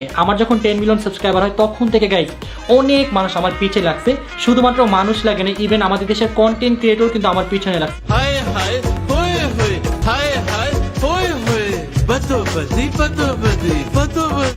আমার যখন 10 million subscriber হয় তখন থেকে গাইস অনেক মানুষ আমার পিছে লাগছে। শুধুমাত্র মানুষ লাগে না, ইভেন আমাদের দেশের কন্টেন্ট ক্রিয়েটর কিন্তু আমার পিছনে লাগছে। হায় হায় হোয় হোয় হায় হায় হোয় হোয় বতবদি বতবদি বতবদি।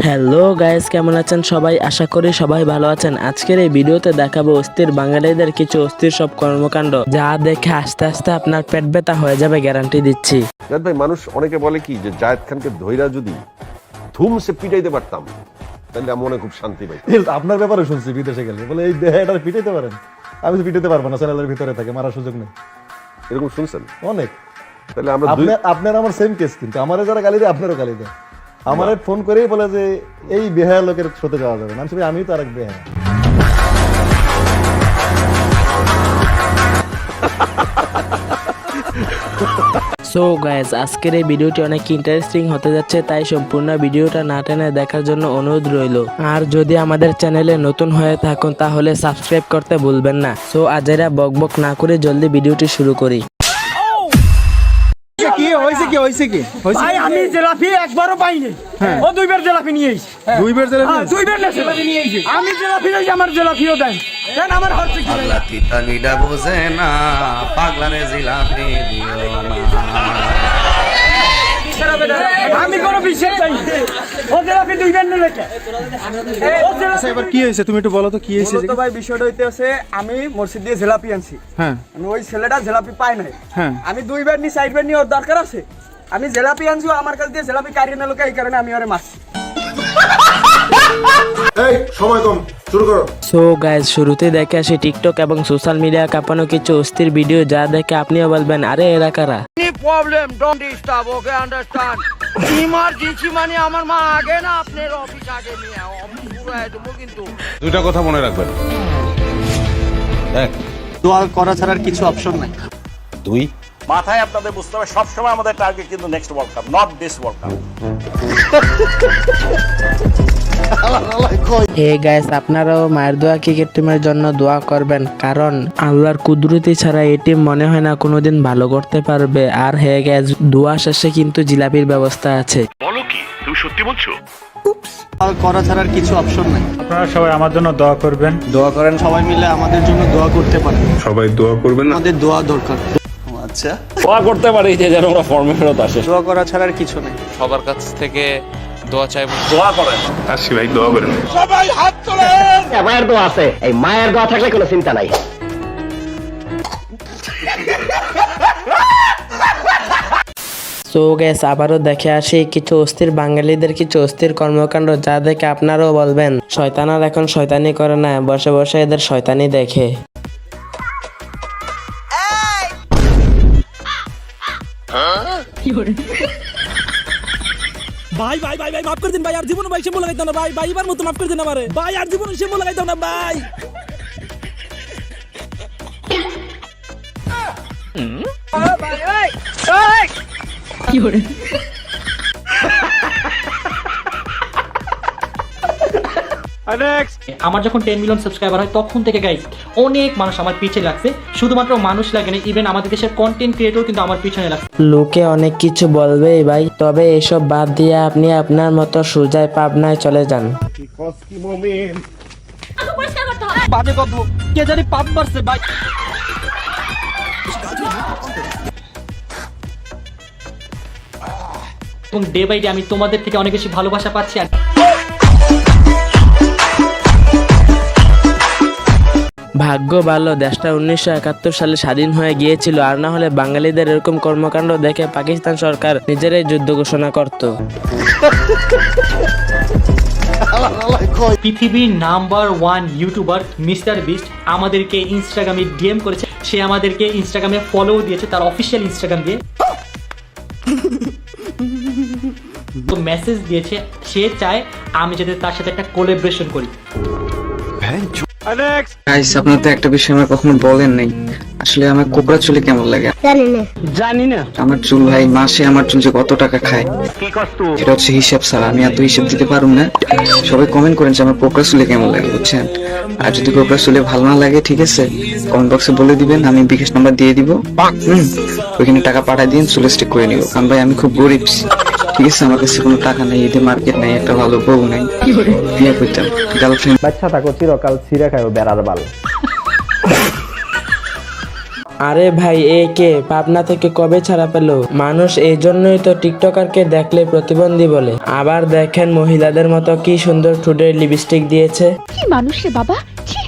হ্যালো গাইস, কেমন আছেন সবাই? আশা করি সবাই ভালো আছেন। আজকের এই ভিডিওতে দেখাবো অস্থির বাঙালিদের কিছু অস্থির সব কর্মকাণ্ড, যা দেখে আস্তে আস্তে আপনার পেট ব্যথা হয়ে যাবে, গ্যারান্টি দিচ্ছি। ভাই, মানুষ অনেকে বলে কি যে জায়েদ খানকে ধইরা যদি ধুমসে পিটাইতে পারতাম তাহলে মনে খুব শান্তি পাই। আপনার ব্যাপারে শুনছি বিদেশে গেলে বলে এই দেহে এটা পিটাইতে পারেন। আমি তো পিটাইতে পারবো না, চ্যানেলের ভিতরে থাকে, মারার সুযোগ নেই। এরকম শুনছেন অনেক। তাহলে আমরা আপনার আমার সেম কেস, কিন্তু আমারে যারা গালি দেয় আপনারও গালি দেয়। আমারে ফোন করেই বলে যে এই বেহায়া লোকের সাথে যাওয়া যাবে না। আমি তো আরেক বেহায়া। সো গাইস, আজকের এই ভিডিওটি অনেক ইন্টারেস্টিং হতে যাচ্ছে, তাই সম্পূর্ণ ভিডিওটা না টেনে দেখার জন্য অনুরোধ রইল। আর যদি আমাদের চ্যানেলে নতুন হয়ে থাকুন তাহলে সাবস্ক্রাইব করতে ভুলবেন না। সো আজেরা বকবক না করে জলদি ভিডিওটি শুরু করি। আমি জিলাপি একবারও পাইনি। ও দুইবার জিলাপি নিয়ে এসেছি। দুইবার জিলাপি নিয়ে এসেছি। আমি জিলাপি নেই, আমার জিলাপিও দেন। দেন আমার হচ্ছে কি? পাগলা তিতানিডা বোঝে না, পাগলারে জিলাপি দিও না। আমি কোনো বিশ্বাস চাই না। ও জিলাপি দুইবার নিয়ে লেখে। এবার কি হয়েছে তুমি একটু বলো তো কি হয়েছে? তো ভাই বিষয়টা হইতেছে আমি মসজিদ দিয়ে জিলাপি আনছি। হ্যাঁ, আমি ওই ছেলেটা জিলাপি পাই নাই। হ্যাঁ। আমি দুইবার নি সাইডবার নিয়ে ওর দরকার আছে। আমি জিলাপি আনছি, ও আমার কাছ দিয়ে জিলাপি কারিয়ে নিল, এই কারণে আমি ওরে মারছি। এই সময় কম, শুরু করো। সো গাইজ, শুরুতে দেখে আসি টিকটক এবং সোশ্যাল মিডিয়া কাঁপানো কিছু অস্থির ভিডিও, যা দেখে আপনিও বলবেন আরে এরা কারা। Problem don't disturb, okay understand. Emergency মানে আমার মা আগে না আপনার অফিস আগে নিয়ে পুরো দেবো। কিন্তু দুইটা কথা মনে রাখবেন। এক, দোয়া করা ছাড়ার কিছু অপশন নাই। দুই, মাথায় আপনাদের বুঝতে হবে সবসময় আমাদের টার্গেট কিন্তু next world cup, not this world cup. Hey guys, আপনারাও মায়ের দোয়া ক্রিকেট টিমের জন্য দোয়া করবেন, কারণ আল্লাহর কুদরতি ছাড়া এই টিম মনে হয় না কোনোদিন ভালো করতে পারবে। আর হে গাইস, দোয়া শেষে কিন্তু জিলাপির ব্যবস্থা আছে। বলো কি, তুমি সত্যি বলছো? দোয়া করা ছাড়ার কিছু অপশন নাই। আপনারা সবাই আমার জন্য দোয়া করবেন। দোয়া করেন, সবাই মিলে আমাদের জন্য দোয়া করতে পারেন। সবাই দোয়া করবেন। আমাদের দোয়া দরকার। আচ্ছা, দোয়া করতে পারি যে যেন আমরা ফর্মে ফেরত আসে। দোয়া করা ছাড়ার কিছু নেই। সবার কাছ থেকে দোয়া চাইবো। দোয়া করেন। আসি ভাই, দোয়া করেন। সবাই হাত তোলেন। মায়ের দোয়া আছে, এই মায়ের দোয়া থাকলে কোনো চিন্তা নাই। সো গাইস, আবারও দেখে আসি কিছু অস্থির বাঙালিদের কিছু অস্থির কর্মকাণ্ড, যা দেখে আপনারাও বলবেন শয়তানার এখন শয়তানি করে না, বসে বসে এদের শয়তানি দেখে। ভাই ভাই ভাই ভাই মাফ করে দিন ভাই, আর জীবন ভাই সে বলে গাইতাম না ভাই। ভাই এবার মতো মাফ করে দিন আমারে ভাই, আর জীবন সে বলে গাইতাম না ভাই। আমার যখন 10 মিলিয়ন সাবস্ক্রাইবার হয় তখন থেকে গাইস অনেক মানুষ আমার পিছে লাগছে। শুধুমাত্র মানুষ লাগে না, ইভেন আমাদের দেশের কন্টেন্ট ক্রিয়েটর কিন্তু আমার পিছনে লাগছে। লোকে অনেক কিছু বলবেই ভাই, তবে এসব বাদ দিয়ে আপনি আপনার মতো সোজায় পাবনায় চলে যান। বাজে কত কে জানি পাপ মারছে ভাই। এবং ডে বাই ডে আমি তোমাদের থেকে অনেক বেশি ভালোবাসা পাচ্ছি। আর ভাগ্য ভালো, দেশটা 1971 সালে স্বাধীন হয়ে গিয়েছিল, আর না হলে বাঙালিদের এরকম কর্মকাণ্ড দেখে পাকিস্তান সরকার নিজেরাই যুদ্ধ ঘোষণা করত। পৃথিবীর নাম্বার 1 ইউটিউবার মিস্টার বিস্ট আমাদেরকে ইনস্টাগ্রামে ডিএম করেছে। সে আমাদেরকে ইনস্টাগ্রামে ফলো দিয়েছে, তার অফিসিয়াল ইনস্টাগ্রাম দিয়ে তো মেসেজ দিয়েছে। সে চায় আমি যাতে তার সাথে একটা কোলাবোরেশন করি। গাইস আপনার তো একটা বিষয় আমার কখনো বলেন নাই, আসলে আমার কোকড়া চুলে কেমন লাগে? জানি না। আমার চুল ভাই মাসে আমার চুল যে কত টাকা খায় এটা হচ্ছে হিসাব ছাড়া, আমি এত হিসাব দিতে পারুম না। সবাই কমেন্ট করেন যে আমার কোকড়া চুলে কেমন লাগে, বুঝছেন? আর যদি কোকড়া চুলে ভালো না লাগে ঠিক আছে কমেন্ট বক্সে বলে দিবেন, আমি বিকাশ নাম্বার দিয়ে দিব, ওইখানে টাকা পাঠাই দিন, চুলে স্টিক করে নিব। কারণ ভাই আমি খুব গরিব, ঠিক আছে? আমার কাছে কোনো টাকা নেই, ঈদে মার্কেট নেই, একটা ভালো বউ নেই, বিয়ে করতাম, গার্লফ্রেন্ড। বাচ্চা থাকো চিরকাল ছিঁড়ে খাও বেড়ার বাল। আরে ভাই এ কে পাবনা থেকে কবে ছাড়া পেলো? মানুষ এই জন্যই তো টিকটকারকে দেখলে প্রতিবন্ধী বলে। আবার দেখেন মহিলাদের মতো কি সুন্দর ঠোঁটে লিপস্টিক দিয়েছে। কি মানুষ রে বাবা, ছি।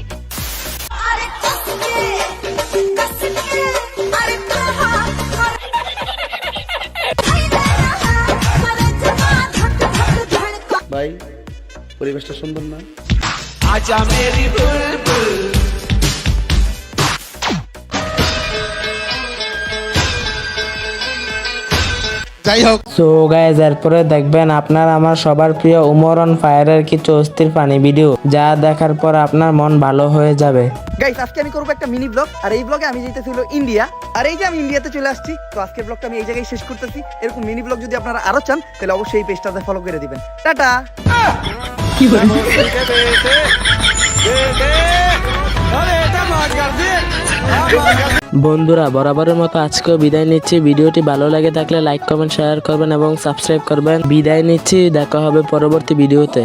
ভাই পরিবেশটা সুন্দর না? সো গাইজ এরপরে দেখবেন আপনার আমার সবার প্রিয় উমর অন ফায়ারের কিছু অস্থির ফানি ভিডিও, যা দেখার পর আপনার মন ভালো হয়ে যাবে। গাইস আজকে আমি করবো একটা মিনি ব্লগ, আর এই ব্লগে আমি যেতেছি হলো ইন্ডিয়া। আর এই যে আমি ইন্ডিয়াতে চলে আসছি, তো আজকের ব্লগটা আমি এই জায়গায় শেষ করতেছি। এরকম মিনি ব্লগ যদি আপনারা আরো চান তাহলে অবশ্যই এই পেজটাতে ফলো করে দিবেন। টাটা। বন্ধুরা বরাবরের মতো আজকেও বিদায় নিচ্ছি। ভিডিওটি ভালো লাগে থাকলে লাইক কমেন্ট শেয়ার করবেন এবং সাবস্ক্রাইব করবেন। বিদায় নিচ্ছি, দেখা হবে পরবর্তী ভিডিওতে।